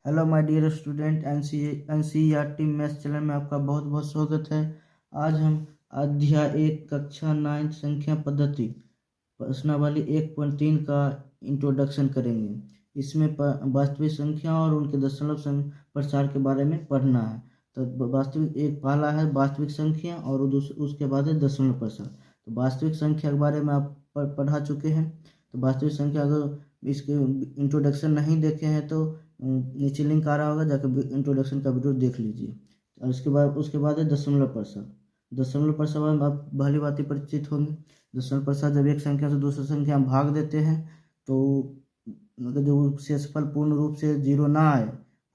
Hello my dear student, NCERT maths channel में आपका बहुत बहुत स्वागत है। आज हम अध्याय 1 कक्षा 9 संख्या पद्धति प्रश्नावली 1.3 का इंट्रोडक्शन करेंगे। इसमें वास्तविक संख्या और उनके दशमलव प्रसार के बारे में पढ़ना है। तो वास्तविक एक पहला है वास्तविक संख्या और उसके बाद है दशमलव प्रसार। तो वास्तविक संख्या के बारे में आप पढ़ा चुके हैं। तो वास्तविक संख्या अगर इसके इंट्रोडक्शन नहीं देखे हैं तो नीचे लिंक आ रहा होगा, जाकर इंट्रोडक्शन का वीडियो देख लीजिए। और उसके बाद है दशमलव प्रसार। दशमलव प्रसार में आप भली भांति परिचित होंगे। दशमलव प्रसार जब एक संख्या से दूसरी संख्या में भाग देते हैं तो मतलब जो शेषफल पूर्ण रूप से जीरो ना आए,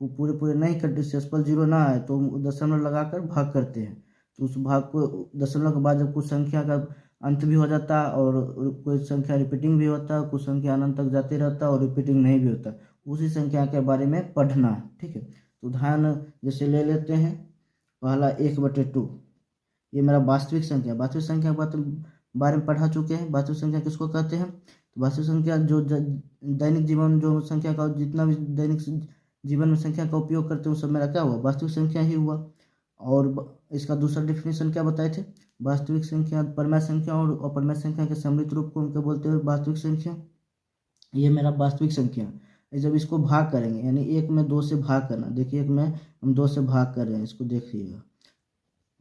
वो पूरे नहीं कटे, शेषफल जीरो ना आए तो दशमलव लगाकर भाग करते हैं। तो उस भाग को दशमलव के बाद जब कुछ संख्या का अंत भी हो जाता है और कोई संख्या रिपीटिंग भी होता है, कुछ संख्या अनंत तक जाते रहता है और रिपीटिंग नहीं भी होता, उसी संख्या के बारे में पढ़ना है। ठीक है, तो उदाहरण जैसे ले लेते हैं। पहला 1/2, ये मेरा वास्तविक संख्या। वास्तविक संख्या के बारे में पढ़ा चुके हैं। वास्तविक संख्या किसको कहते हैं? तो वास्तविक संख्या जो दैनिक जीवन में जो संख्या का जितना भी दैनिक जीवन में संख्या का उपयोग करते हैं वो सब मेरा क्या हुआ? वास्तविक संख्या ही हुआ। और इसका दूसरा डिफिनेशन क्या बताए थे? वास्तविक संख्या परमेय संख्या और अपरमेय संख्या के सम्मिलित रूप को उनके बोलते हैं वास्तविक संख्या। ये मेरा वास्तविक संख्या है। जब इसको भाग करेंगे यानी 1 में 2 से भाग करना, देखिए 1 में हम 2 से भाग कर रहे हैं, इसको देखिएगा।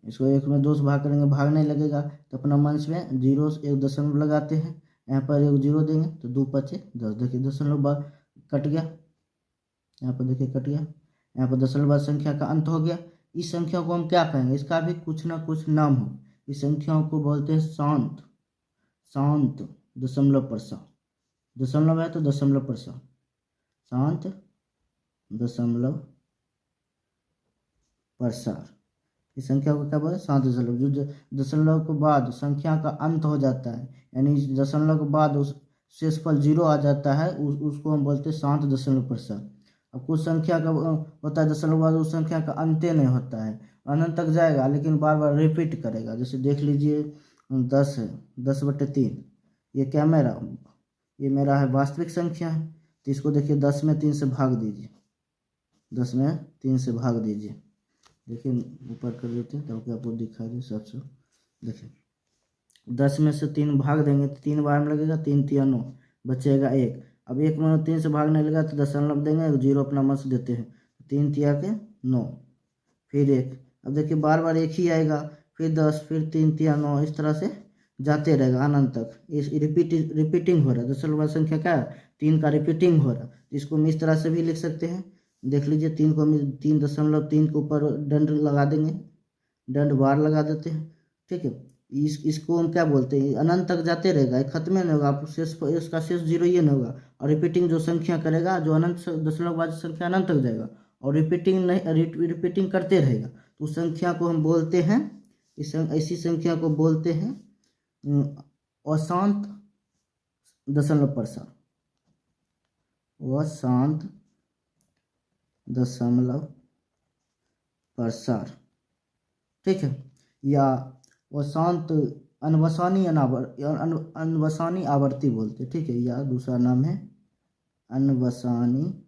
इसको 1 में 2 से भाग करेंगे, भाग नहीं लगेगा तो अपना मंच में जीरो एक दशमलव लगाते हैं, यहाँ पर एक जीरो देंगे तो 2 पचे 10, देखिए दशमलव बाद कट गया, यहाँ पर देखिए कट गया, यहाँ पर दशमलव बाद संख्या का अंत हो गया। इस संख्या को हम क्या कहेंगे? इसका भी कुछ ना कुछ नाम हो। इस संख्याओं को बोलते हैं शांत दशमलव प्रसार। दशमलव है तो दशमलव प्रसार, शांत दशमलव प्रसार। इस संख्या को क्या बोलते हैं? शांत दशमलव। जो दशमलव के बाद संख्या का अंत हो जाता है, यानी दशमलव के बाद उस शेषफल जीरो आ जाता है, उसको हम बोलते हैं शांत दशमलव प्रसार। अब कुछ संख्या का होता है दशमलव बाद उस संख्या का अंत्य नहीं होता है, अनंत तक जाएगा लेकिन बार बार रिपीट करेगा। जैसे देख लीजिए 10 है, 10/3, ये क्या मेरा? ये मेरा है वास्तविक संख्या है। तो इसको देखिए 10 में 3 से भाग दीजिए, 10 में 3 से भाग दीजिए। देखिए ऊपर कर देते हैं ताकि आपको दिखा दे सब सब। देखिए 10 में से 3 भाग देंगे तो 3 बार में लगेगा, 3 तिया 9, बचेगा 1। अब 1 में 3 से भागने लगेगा तो दशमलव देंगे, जीरो अपना मन से देते हैं, 3 तिया के 9, फिर 1। अब देखिए बार बार एक ही आएगा, फिर 10, फिर 3 तिया 9, इस तरह से जाते रहेगा अनंत तक। इस रिपीटिंग हो रहा है, दशमलव संख्या क्या है? 3 का रिपीटिंग हो रहा है। इसको हम इस तरह से भी लिख सकते हैं। देख लीजिए 3 को हम 3.3 के ऊपर दंड लगा देंगे, दंड बार लगा देते हैं। ठीक है, इसको हम क्या बोलते हैं? अनंत तक जाते रहेगा, खत्म नहीं होगा, आप शेष इसका शेष जीरो ये नहीं होगा। और रिपीटिंग जो संख्या करेगा, जो अनंत दशमलव बाद संख्या अनंत तक जाएगा और रिपीटिंग नहीं रिपीटिंग करते रहेगा, तो उस संख्या को हम बोलते हैं, ऐसी संख्या को बोलते हैं अशांत दशमलव प्रसार। अशांत दशमलव प्रसार। ठीक है, या अशांत अनवसानी अनवसानी आवर्ती बोलते। ठीक है, या दूसरा नाम है अनवसानी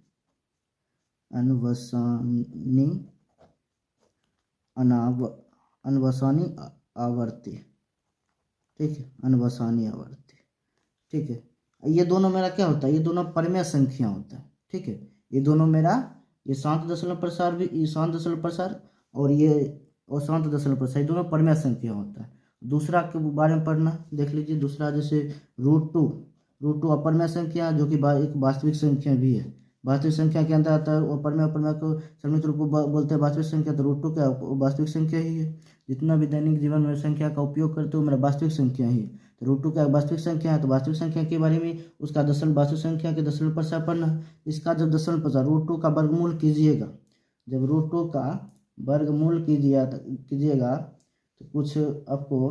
अनवसानी आवर्ती। ठीक है, अनवसानी आवर्ती। ठीक है, ये दोनों मेरा क्या होता है? ये दोनों परमेय संख्या होता है। ठीक है, ये दोनों मेरा, ये शांत दशमलव प्रसार भी, ये शांत दशमलव प्रसार और ये अशांत दशमलव प्रसार, ये दोनों परमेय संख्या होता है। दूसरा के बारे में पढ़ना, देख लीजिए दूसरा जैसे √2 अपरमेय संख्या जो कि एक वास्तविक संख्या भी है। वास्तविक संख्या के अंदर आता है अपरमेय को सम्मिलित रूप को बोलते हैं वास्तविक संख्या। तो √2 क्या वास्तविक संख्या ही है। जितना भी दैनिक जीवन में संख्या का उपयोग करते हो मेरा वास्तविक संख्या ही है। तो √2 क्या वास्तविक संख्या है? तो वास्तविक संख्या के बारे में उसका वास्तविक संख्या के दशमलव प्रसार पढ़ना। इसका जब दशमलव प्रसार √2 का वर्गमूल कीजिएगा, जब √2 का वर्गमूल कीजिएगा तो कुछ आपको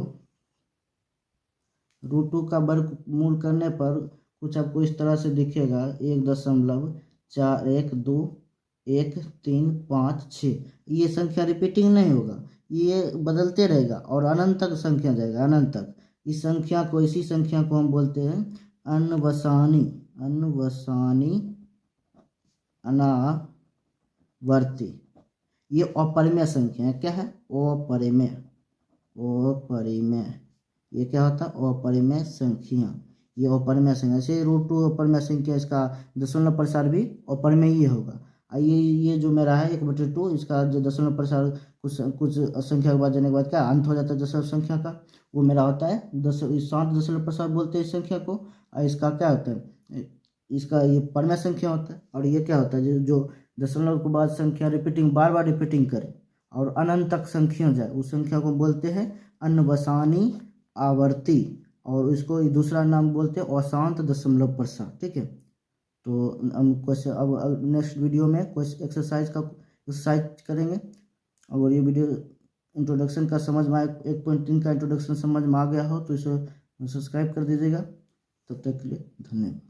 √2 का वर्गमूल करने पर कुछ आपको इस तरह से दिखेगा, 1.412135 ये संख्या रिपीटिंग नहीं होगा, ये बदलते रहेगा और अनंत तक संख्या जाएगा, अनंत तक। इस संख्या को, इसी संख्या को हम बोलते हैं अनवसानी वर्ती। ये अपरिमेय संख्या है। क्या है? अपरिमेय। अपरिमेय ये क्या होता है? अपरिमेय संख्या। ये अपरिमेय संख्या से √2 अपरिमेय संख्या, इसका दशमलव प्रसार भी अपरिमेय ही होगा। ये जो मेरा है 1/2, इसका जो दशमलव प्रसार कुछ संख्या के बाद जाने के बाद क्या अंत हो जाता है दशमलव संख्या का, वो मेरा होता है 7 दशमलव प्रसार बोलते हैं इस संख्या को। और इसका क्या होता है? इसका ये परिमेय संख्या होता है। और ये क्या होता है? जो दशमलव के बाद संख्या रिपीटिंग बार बार रिपीटिंग करे और अनंत तक संख्या जाए, उस संख्या को बोलते हैं अन्वसानी आवर्ती। और इसको दूसरा नाम बोलते हैं अशांत दशमलव प्रसार। ठीक है, तो हम क्वेश्चन अब नेक्स्ट वीडियो में क्वेश्चन एक्सरसाइज करेंगे। अगर ये वीडियो इंट्रोडक्शन का समझ में आए, 1.3 का इंट्रोडक्शन समझ में आ गया हो तो इसे सब्सक्राइब कर दीजिएगा। तब तक के लिए धन्यवाद।